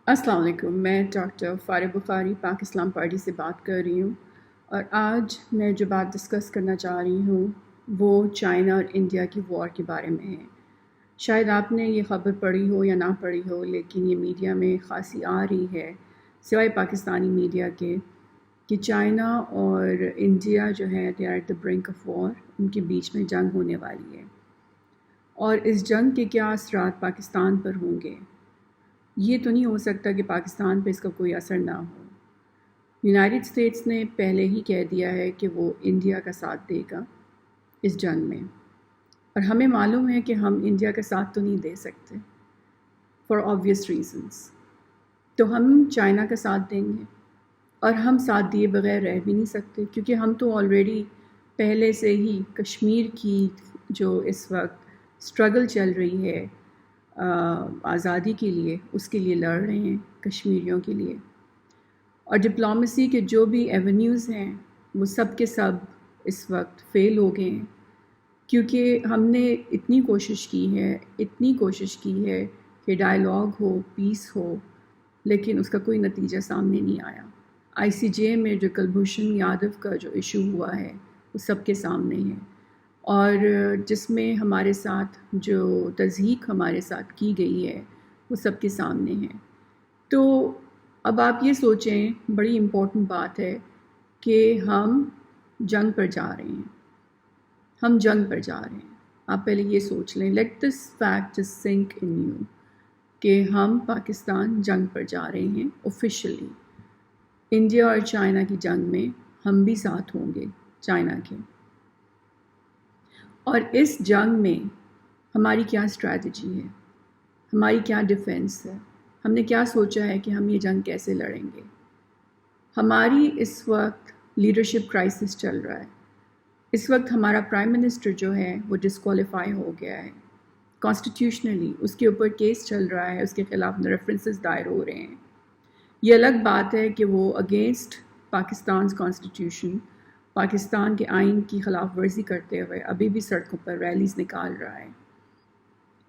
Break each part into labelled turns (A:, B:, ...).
A: السلام علیکم، میں ڈاکٹر فارغ بخاری پاک اسلام پارٹی سے بات کر رہی ہوں، اور آج میں جو بات ڈسکس کرنا چاہ رہی ہوں وہ چائنا اور انڈیا کی وار کے بارے میں ہے۔ شاید آپ نے یہ خبر پڑھی ہو یا نہ پڑھی ہو، لیکن یہ میڈیا میں خاصی آ رہی ہے سوائے پاکستانی میڈیا کے کہ چائنا اور انڈیا جو ہے they are at the brink of war, ان کے بیچ میں جنگ ہونے والی ہے، اور اس جنگ کے کیا اثرات پاکستان پر ہوں گے۔ یہ تو نہیں ہو سکتا کہ پاکستان پہ اس کا کوئی اثر نہ ہو۔ یونائٹڈ اسٹیٹس نے پہلے ہی کہہ دیا ہے کہ وہ انڈیا کا ساتھ دے گا اس جنگ میں، اور ہمیں معلوم ہے کہ ہم انڈیا کا ساتھ تو نہیں دے سکتے فار آبویس ریزنس، تو ہم چائنا کا ساتھ دیں گے، اور ہم ساتھ دیے بغیر رہ بھی نہیں سکتے، کیونکہ ہم تو آلریڈی پہلے سے ہی کشمیر کی جو اس وقت اسٹرگل چل رہی ہے آزادی کے لیے، اس کے لیے لڑ رہے ہیں کشمیریوں کے لیے، اور ڈپلومیسی کے جو بھی ایونیوز ہیں وہ سب کے سب اس وقت فیل ہو گئے ہیں، کیونکہ ہم نے اتنی کوشش کی ہے کہ ڈائلاگ ہو، پیس ہو، لیکن اس کا کوئی نتیجہ سامنے نہیں آیا۔ آئی سی جے میں جو کلبھوشن یادو کا جو ایشو ہوا ہے وہ سب کے سامنے ہے، اور جس میں ہمارے ساتھ جو تضحیک ہمارے ساتھ کی گئی ہے وہ سب کے سامنے ہے۔ تو اب آپ یہ سوچیں، بڑی امپورٹنٹ بات ہے کہ ہم جنگ پر جا رہے ہیں، آپ پہلے یہ سوچ لیں، let this fact just sink in you, کہ ہم پاکستان جنگ پر جا رہے ہیں آفیشلی۔ انڈیا اور چائنا کی جنگ میں ہم بھی ساتھ ہوں گے چائنا کے، اور اس جنگ میں ہماری کیا اسٹریٹجی ہے، ہماری کیا ڈیفینس ہے، ہم نے کیا سوچا ہے کہ ہم یہ جنگ کیسے لڑیں گے۔ ہماری اس وقت لیڈرشپ کرائسس چل رہا ہے، اس وقت ہمارا پرائم منسٹر جو ہے وہ ڈسکوالیفائی ہو گیا ہے کانسٹیٹیوشنلی، اس کے اوپر کیس چل رہا ہے، اس کے خلاف ریفرنسز دائر ہو رہے ہیں۔ یہ الگ بات ہے کہ وہ اگینسٹ پاکستان کانسٹیٹیوشن، پاکستان کے آئین کی خلاف ورزی کرتے ہوئے ابھی بھی سڑکوں پر ریلیز نکال رہا ہے،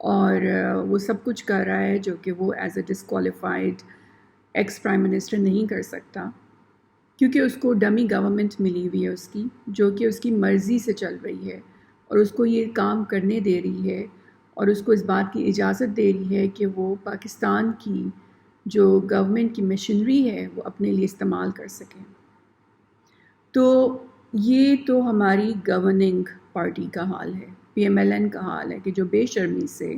A: اور وہ سب کچھ کر رہا ہے جو کہ وہ as a disqualified ex prime minister نہیں کر سکتا، کیونکہ اس کو ڈمی گورنمنٹ ملی ہوئی ہے اس کی، جو کہ اس کی مرضی سے چل رہی ہے، اور اس کو یہ کام کرنے دے رہی ہے، اور اس کو اس بات کی اجازت دے رہی ہے کہ وہ پاکستان کی جو گورنمنٹ کی مشینری ہے وہ اپنے لیے استعمال کر سکیں۔ تو یہ تو ہماری گورننگ پارٹی کا حال ہے، پی ایم ایل این کا حال ہے، کہ جو بے شرمی سے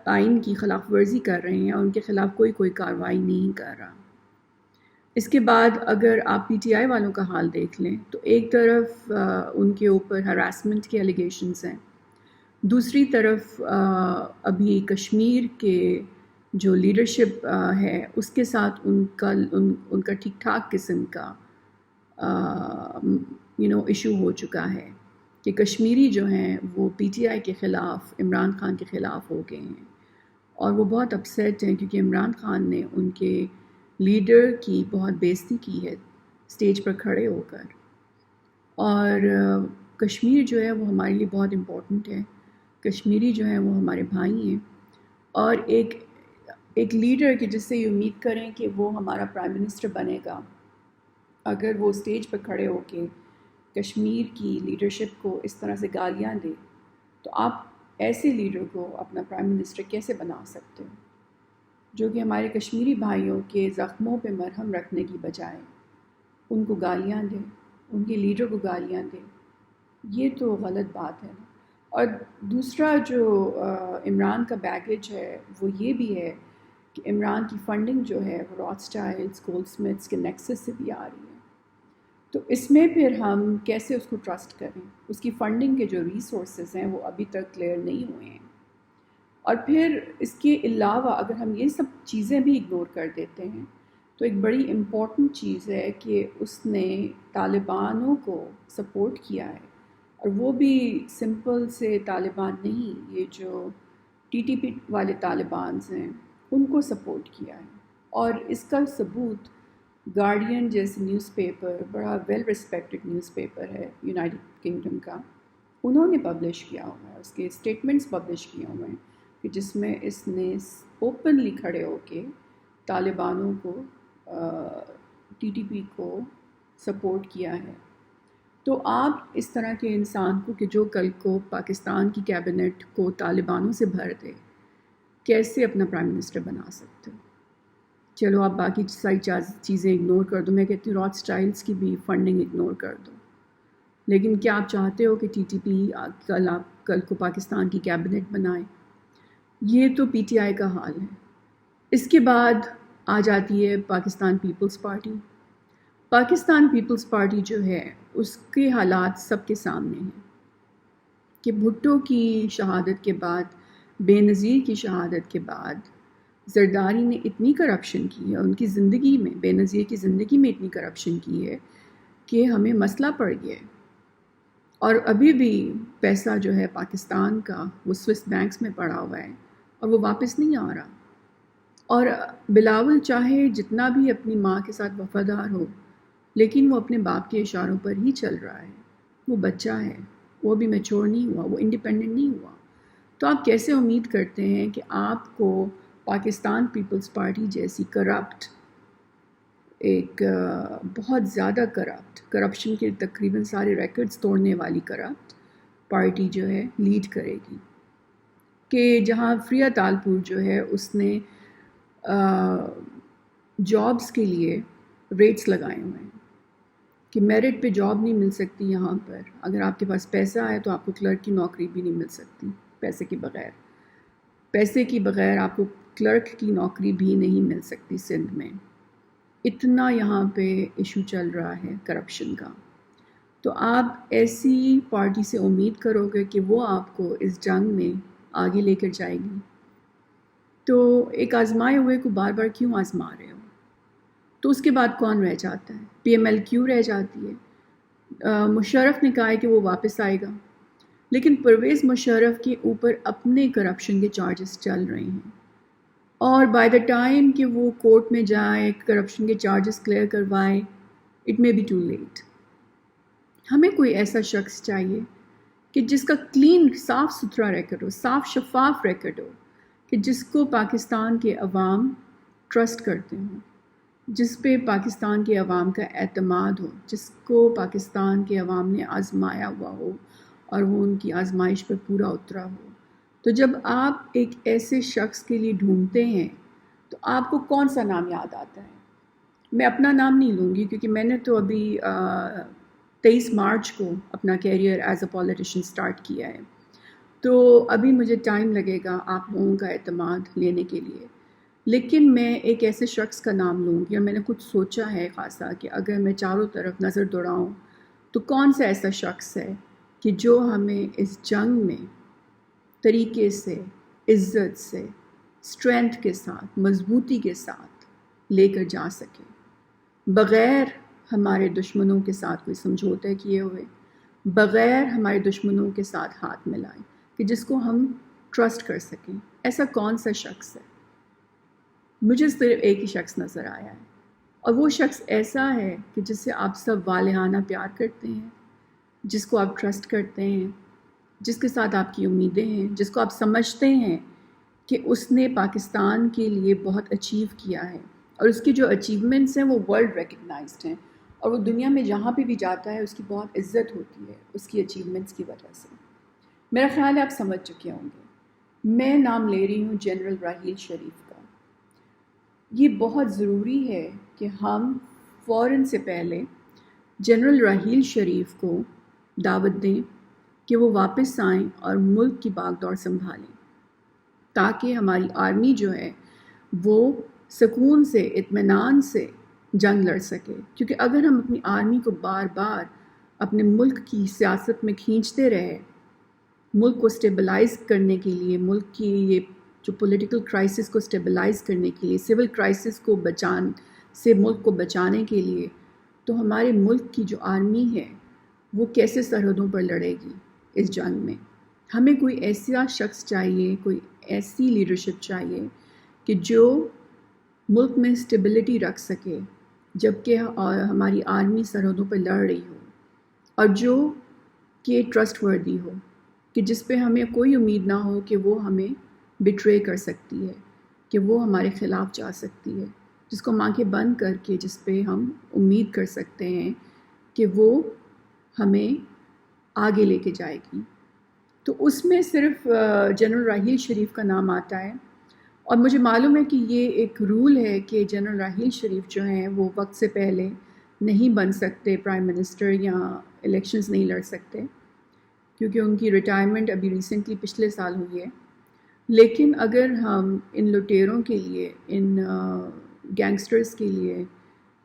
A: آئین کی خلاف ورزی کر رہے ہیں اور ان کے خلاف کوئی کارروائی نہیں کر رہا۔ اس کے بعد اگر آپ پی ٹی آئی والوں کا حال دیکھ لیں تو ایک طرف ان کے اوپر ہراسمنٹ کے الیگیشنز ہیں، دوسری طرف ابھی کشمیر کے جو لیڈرشپ ہے اس کے ساتھ ان کا ٹھیک ٹھاک قسم کا ایشو ہو چکا ہے کہ کشمیری جو ہیں وہ پی ٹی آئی کے خلاف، عمران خان کے خلاف ہو گئے ہیں، اور وہ بہت اپسیٹ ہیں کیونکہ عمران خان نے ان کے لیڈر کی بہت بےعزتی کی ہے اسٹیج پر کھڑے ہو کر، اور کشمیر جو ہے وہ ہمارے لیے بہت امپورٹنٹ ہے، کشمیری جو ہیں وہ ہمارے بھائی ہیں، اور ایک لیڈر کی جس سے یہ امید کریں کہ وہ ہمارا پرائم منسٹر بنے گا، اگر وہ اسٹیج پر کھڑے ہو کے کشمیر کی لیڈرشپ کو اس طرح سے گالیاں دے، تو آپ ایسے لیڈر کو اپنا پرائم منسٹر کیسے بنا سکتے ہو، جو کہ ہمارے کشمیری بھائیوں کے زخموں پہ مرہم رکھنے کی بجائے ان کو گالیاں دیں، ان کے لیڈر کو گالیاں دیں؟ یہ تو غلط بات ہے۔ اور دوسرا جو عمران کا بیگیج ہے وہ یہ بھی ہے کہ عمران کی فنڈنگ جو ہے وہ راٹ اسٹائلز، گولڈ سمتھس کے نیکسس سے بھی آ رہی ہے، تو اس میں پھر ہم کیسے اس کو ٹرسٹ کریں؟ اس کی فنڈنگ کے جو ریسورسز ہیں وہ ابھی تک کلیئر نہیں ہوئے ہیں، اور پھر اس کے علاوہ اگر ہم یہ سب چیزیں بھی اگنور کر دیتے ہیں تو ایک بڑی امپورٹنٹ چیز ہے کہ اس نے طالبانوں کو سپورٹ کیا ہے، اور وہ بھی سمپل سے طالبان نہیں، یہ جو ٹی ٹی پی والے طالبانز ہیں ان کو سپورٹ کیا ہے، اور اس کا ثبوت گارڈین جیسے نیوز پیپر، بڑا ویل ریسپیکٹڈ نیوز پیپر ہے یونائٹڈ کنگڈم کا، انہوں نے پبلش کیا ہوا ہے، اس کے اسٹیٹمنٹس پبلش کیے ہوئے ہیں، کہ جس میں اس نے اوپنلی کھڑے ہو کے طالبانوں کو TTP کو سپورٹ کیا ہے. تو آپ اس طرح کے انسان کو کہ جو کل کو پاکستان کی کیبنٹ کو طالبانوں سے بھر دے, کیسے اپنا پرائم منسٹر بنا سکتے ہو؟ چلو آپ باقی ساری چیزیں اگنور کر دو, میں کہتی ہوں روتھسچائلڈس کی بھی فنڈنگ اگنور کر دو, لیکن کیا آپ چاہتے ہو کہ TTP کل کو پاکستان کی کیبنٹ بنائے؟ یہ تو PTI کا حال ہے. اس کے بعد آ جاتی ہے پاکستان پیپلز پارٹی. پاکستان پیپلز پارٹی جو ہے اس کے حالات سب کے سامنے ہیں کہ بھٹو کی شہادت کے بعد, بے نظیر کی شہادت کے بعد زرداری نے اتنی کرپشن کی ہے ان کی زندگی میں, بے نظیر کی زندگی میں اتنی کرپشن کی ہے کہ ہمیں مسئلہ پڑ گیا ہے. اور ابھی بھی پیسہ جو ہے پاکستان کا وہ سوئس بینکس میں پڑا ہوا ہے اور وہ واپس نہیں آ رہا. اور بلاول چاہے جتنا بھی اپنی ماں کے ساتھ وفادار ہو, لیکن وہ اپنے باپ کے اشاروں پر ہی چل رہا ہے. وہ بچہ ہے, وہ بھی میچور نہیں ہوا, وہ انڈیپینڈنٹ نہیں ہوا. تو آپ کیسے امید کرتے ہیں کہ آپ کو پاکستان پیپلز پارٹی جیسی کرپٹ, ایک بہت زیادہ کرپشن کے تقریباً سارے ریکارڈز توڑنے والی کرپٹ پارٹی جو ہے لیڈ کرے گی؟ کہ جہاں فریہ تالپور جو ہے اس نے جابز کے لیے ریٹس لگائے ہوئے ہیں کہ میرٹ پہ جاب نہیں مل سکتی یہاں پر, اگر آپ کے پاس پیسہ ہے تو آپ کو کلرک کی نوکری بھی نہیں مل سکتی, پیسے کے بغیر آپ کو کلرک کی نوکری بھی نہیں مل سکتی سندھ میں. اتنا یہاں پہ ایشو چل رہا ہے کرپشن کا. تو آپ ایسی پارٹی سے امید کرو گے کہ وہ آپ کو اس جنگ میں آگے لے کر جائے گی؟ تو ایک آزمائے ہوئے کو بار بار کیوں آزما رہے ہو؟ تو اس کے بعد کون رہ جاتا ہے؟ PML کیوں رہ جاتی ہے؟ مشرف نے کہا ہے کہ وہ واپس آئے گا, لیکن پرویز مشرف کے اوپر اپنے کرپشن کے چارجز چل رہے ہیں, اور بائی دا ٹائم کہ وہ کورٹ میں جائے, کرپشن کے چارجز کلیئر کروائے, it may be too late. ہمیں کوئی ایسا شخص چاہیے کہ جس کا کلین, صاف ستھرا ریکارڈ ہو, صاف شفاف ریکارڈ ہو, کہ جس کو پاکستان کے عوام ٹرسٹ کرتے ہوں, جس پہ پاکستان کے عوام کا اعتماد ہو, جس کو پاکستان کے عوام نے آزمایا ہوا ہو اور وہ ان کی آزمائش پر پورا اترا ہو. تو جب آپ ایک ایسے شخص کے لیے ڈھونڈتے ہیں تو آپ کو کون سا نام یاد آتا ہے؟ میں اپنا نام نہیں لوں گی کیونکہ میں نے تو ابھی 23 مارچ کو اپنا career as a politician start کیا ہے, تو ابھی مجھے ٹائم لگے گا آپ لوگوں کا اعتماد لینے کے لیے. لیکن میں ایک ایسے شخص کا نام لوں گی, اور میں نے کچھ سوچا ہے خاصا کہ اگر میں چاروں طرف نظر دوڑاؤں تو کون سا ایسا شخص ہے کہ جو ہمیں اس جنگ میں طریقے سے, عزت سے, اسٹرینتھ کے ساتھ, مضبوطی کے ساتھ لے کر جا سکے, بغیر ہمارے دشمنوں کے ساتھ کوئی سمجھوتے کیے ہوئے, بغیر ہمارے دشمنوں کے ساتھ ہاتھ ملائے, کہ جس کو ہم ٹرسٹ کر سکیں. ایسا کون سا شخص ہے؟ مجھے صرف ایک ہی شخص نظر آیا ہے, اور وہ شخص ایسا ہے کہ جس سے آپ سب والہانہ پیار کرتے ہیں, جس کو آپ ٹرسٹ کرتے ہیں, جس کے ساتھ آپ کی امیدیں ہیں, جس کو آپ سمجھتے ہیں کہ اس نے پاکستان کے لیے بہت اچیو کیا ہے, اور اس کی جو اچیومنٹس ہیں وہ ورلڈ ریکگنائزڈ ہیں, اور وہ دنیا میں جہاں پہ بھی جاتا ہے اس کی بہت عزت ہوتی ہے اس کی اچیومنٹس کی وجہ سے. میرا خیال ہے آپ سمجھ چکے ہوں گے. میں نام لے رہی ہوں جنرل راحیل شریف کا. یہ بہت ضروری ہے کہ ہم فوراً سے پہلے جنرل راحیل شریف کو دعوت دیں کہ وہ واپس آئیں اور ملک کی باغ دوڑ سنبھالیں, تاکہ ہماری آرمی جو ہے وہ سکون سے, اطمینان سے جنگ لڑ سکے. کیونکہ اگر ہم اپنی آرمی کو بار بار اپنے ملک کی سیاست میں کھینچتے رہے, ملک کو سٹیبلائز کرنے کے لیے, ملک کی یہ جو پولیٹیکل کرائسس کو سٹیبلائز کرنے کے لیے, سول کرائسس کو ملک کو بچانے کے لیے, تو ہمارے ملک کی جو آرمی ہے وہ کیسے سرحدوں پر لڑے گی اس جنگ میں؟ ہمیں کوئی ایسا شخص چاہیے, کوئی ایسی لیڈرشپ چاہیے کہ جو ملک میں سٹیبلٹی رکھ سکے جبکہ ہماری آرمی سرحدوں پر لڑ رہی ہو, اور جو کہ ٹرسٹ وردی ہو, کہ جس پہ ہمیں کوئی امید نہ ہو کہ وہ ہمیں بٹرے کر سکتی ہے. کہ وہ ہمارے خلاف جا سکتی ہے، جس کو ہم آنکھیں بند کر کے جس پہ ہم امید کر سکتے ہیں کہ وہ ہمیں آگے لے کے جائے گی. تو اس میں صرف جنرل راحیل شریف کا نام آتا ہے، اور مجھے معلوم ہے کہ یہ ایک رول ہے کہ جنرل راحیل شریف جو ہیں وہ وقت سے پہلے نہیں بن سکتے پرائم منسٹر یا الیکشنز نہیں لڑ سکتے، کیونکہ ان کی ریٹائرمنٹ ابھی ریسنٹلی پچھلے سال ہوئی ہے. لیکن اگر ہم ان لٹیروں کے لیے، ان گینگسٹرز کے لیے،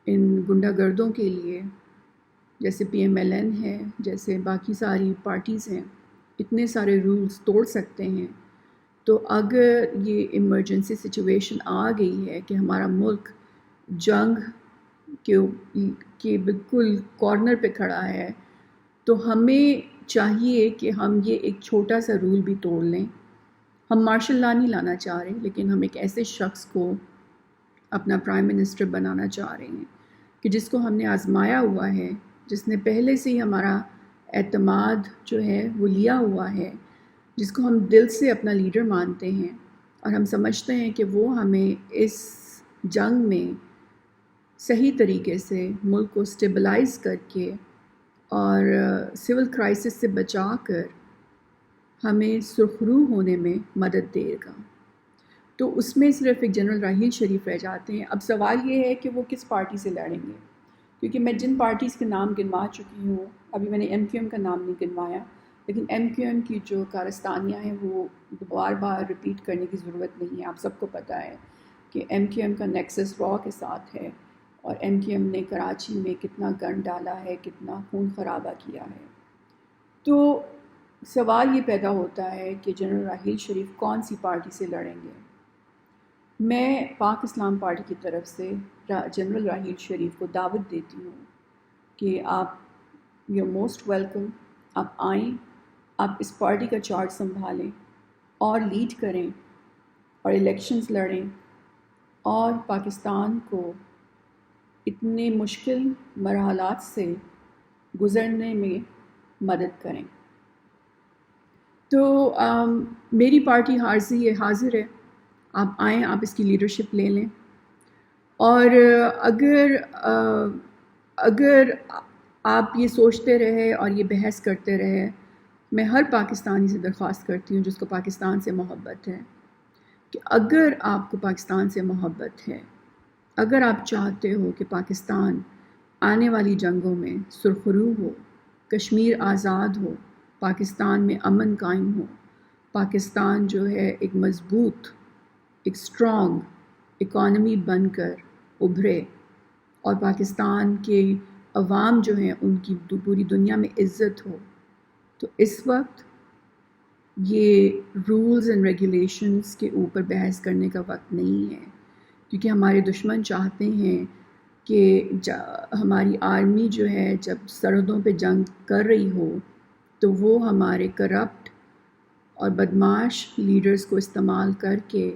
A: ان گنڈا گردوں کے لیے، جیسے PMLN ہے، جیسے باقی ساری پارٹیز ہیں، اتنے سارے رولز توڑ سکتے ہیں، تو اگر یہ ایمرجنسی سچویشن آ گئی ہے کہ ہمارا ملک جنگ کے بالکل کارنر پہ کھڑا ہے، تو ہمیں چاہیے کہ ہم یہ ایک چھوٹا سا رول بھی توڑ لیں. ہم مارشل لا نہیں لانا چاہ رہے، لیکن ہم ایک ایسے شخص کو اپنا پرائم منسٹر بنانا چاہ رہے ہیں کہ جس کو ہم نے آزمایا ہوا ہے، جس نے پہلے سے ہی ہمارا اعتماد جو ہے وہ لیا ہوا ہے، جس کو ہم دل سے اپنا لیڈر مانتے ہیں، اور ہم سمجھتے ہیں کہ وہ ہمیں اس جنگ میں صحیح طریقے سے ملک کو سٹیبلائز کر کے اور سول کرائسس سے بچا کر ہمیں سرخرو ہونے میں مدد دے گا. تو اس میں صرف ایک جنرل راحیل شریف رہ جاتے ہیں. اب سوال یہ ہے کہ وہ کس پارٹی سے لڑیں گے، کیونکہ میں جن پارٹیز کے نام گنوا چکی ہوں، ابھی میں نے MQM کا نام نہیں گنوایا، لیکن MQM کی جو کارستانیاں ہیں وہ بار بار رپیٹ کرنے کی ضرورت نہیں ہے. آپ سب کو پتہ ہے کہ MQM کا نیکسس را کے ساتھ ہے، اور MQM نے کراچی میں کتنا گن ڈالا ہے، کتنا خون خرابہ کیا ہے. تو سوال یہ پیدا ہوتا ہے کہ جنرل راحیل شریف کون سی پارٹی سے لڑیں گے. میں پاک اسلام پارٹی کی طرف سے جنرل راحیل شریف کو دعوت دیتی ہوں کہ آپ یو موسٹ ویلکم، آپ آئیں، آپ اس پارٹی کا چارج سنبھالیں اور لیڈ کریں اور الیکشنز لڑیں اور پاکستان کو اتنے مشکل مرحلات سے گزرنے میں مدد کریں. تو میری پارٹی حاضر ہے، آپ آئیں، آپ اس کی لیڈرشپ لے لیں. اور اگر آپ یہ سوچتے رہے اور یہ بحث کرتے رہے، میں ہر پاکستانی سے درخواست کرتی ہوں جس کو پاکستان سے محبت ہے، کہ اگر آپ کو پاکستان سے محبت ہے، اگر آپ چاہتے ہو کہ پاکستان آنے والی جنگوں میں سرخرو ہو، کشمیر آزاد ہو، پاکستان میں امن قائم ہو، پاکستان جو ہے ایک مضبوط، ایک اسٹرانگ اکانومی بن کر ابھرے، اور پاکستان کے عوام جو ہیں ان کی پوری دنیا میں عزت ہو، تو اس وقت یہ رولز اینڈ ریگولیشنز کے اوپر بحث کرنے کا وقت نہیں ہے. کیونکہ ہمارے دشمن چاہتے ہیں کہ ہماری آرمی جو ہے جب سرحدوں پہ جنگ کر رہی ہو تو وہ ہمارے کرپٹ اور بدماش لیڈرز کو استعمال کر کے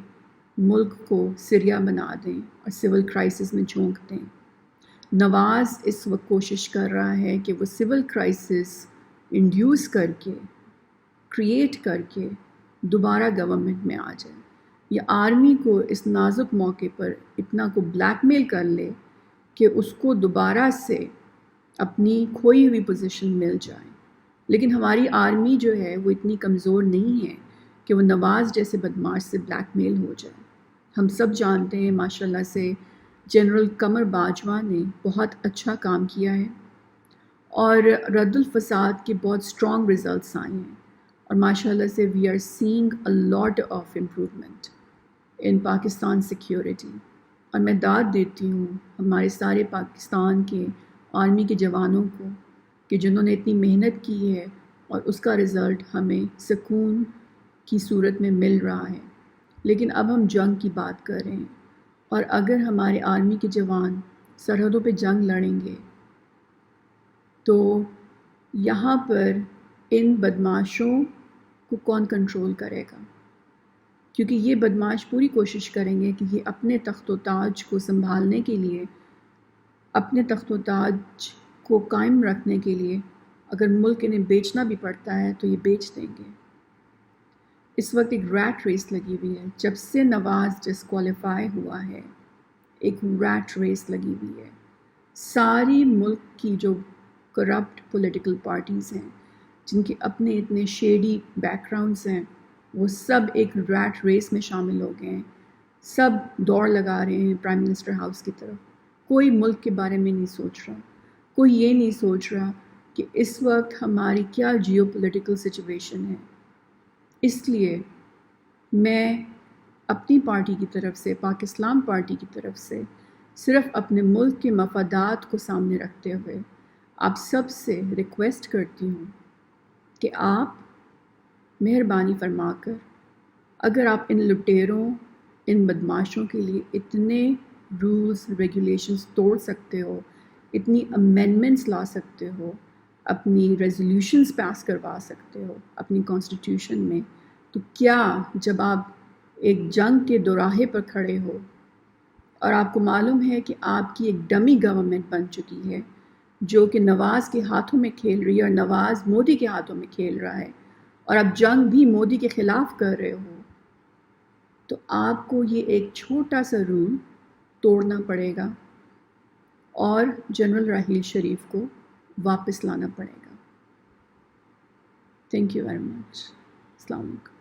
A: ملک کو سریا بنا دیں اور سول کرائسس میں جھونک دیں. نواز اس وقت کوشش کر رہا ہے کہ وہ سول کرائسس انڈیوس کر کے، کریٹ کر کے دوبارہ گورنمنٹ میں آ جائے، یا آرمی کو اس نازک موقع پر اتنا کو بلیک میل کر لے کہ اس کو دوبارہ سے اپنی کھوئی ہوئی پوزیشن مل جائے. لیکن ہماری آرمی جو ہے وہ اتنی کمزور نہیں ہے کہ وہ نواز جیسے بدماش سے بلیک میل ہو جائے. ہم سب جانتے ہیں ماشاءاللہ سے جنرل قمر باجوہ نے بہت اچھا کام کیا ہے، اور رد الفساد کے بہت اسٹرانگ رزلٹس آئے ہیں، اور ماشاءاللہ سے we are seeing a lot of improvement in Pakistan security. اور میں داد دیتی ہوں ہمارے سارے پاکستان کے آرمی کے جوانوں کو کہ جنہوں نے اتنی محنت کی ہے اور اس کا رزلٹ ہمیں سکون کی صورت میں مل رہا ہے. لیکن اب ہم جنگ کی بات کر رہے ہیں، اور اگر ہمارے آرمی کے جوان سرحدوں پہ جنگ لڑیں گے تو یہاں پر ان بدماشوں کو کون کنٹرول کرے گا؟ کیونکہ یہ بدماش پوری کوشش کریں گے کہ یہ اپنے تخت و تاج کو سنبھالنے کے لیے، اپنے تخت و تاج کو قائم رکھنے کے لیے اگر ملک انہیں بیچنا بھی پڑتا ہے تو یہ بیچ دیں گے. اس وقت ایک ریٹ ریس لگی ہوئی ہے، جب سے نواز ڈسکوالیفائی ہوا ہے ایک ریٹ ریس لگی ہوئی ہے. ساری ملک کی جو کرپٹ پولیٹیکل پارٹیز ہیں جن کے اپنے اتنے شیڈی بیک گراؤنڈس ہیں وہ سب ایک ریٹ ریس میں شامل ہو گئے ہیں. سب دوڑ لگا رہے ہیں پرائم منسٹر ہاؤس کی طرف. کوئی ملک کے بارے میں نہیں سوچ رہا، کوئی یہ نہیں سوچ رہا کہ اس وقت ہماری کیا جیو پولیٹیکل سچویشن ہے. اس لیے میں اپنی پارٹی کی طرف سے، پاکستان پارٹی کی طرف سے، صرف اپنے ملک کے مفادات کو سامنے رکھتے ہوئے آپ سب سے ریکویسٹ کرتی ہوں کہ آپ مہربانی فرما کر اگر آپ ان لٹیروں، ان بدماشوں کے لیے اتنے رولز ریگولیشنز توڑ سکتے ہو، اتنی امینڈمنٹس لا سکتے ہو، اپنی ریزولوشنز پاس کروا سکتے ہو اپنی کانسٹیٹیوشن میں، تو کیا جب آپ ایک جنگ کے دوراہے پر کھڑے ہو اور آپ کو معلوم ہے کہ آپ کی ایک ڈمی گورنمنٹ بن چکی ہے جو کہ نواز کے ہاتھوں میں کھیل رہی ہے اور نواز مودی کے ہاتھوں میں کھیل رہا ہے اور آپ جنگ بھی مودی کے خلاف کر رہے ہو، تو آپ کو یہ ایک چھوٹا سا رول توڑنا پڑے گا اور جنرل راحیل شریف کو واپس لانا پڑے گا. Thank you very much. السلام علیکم.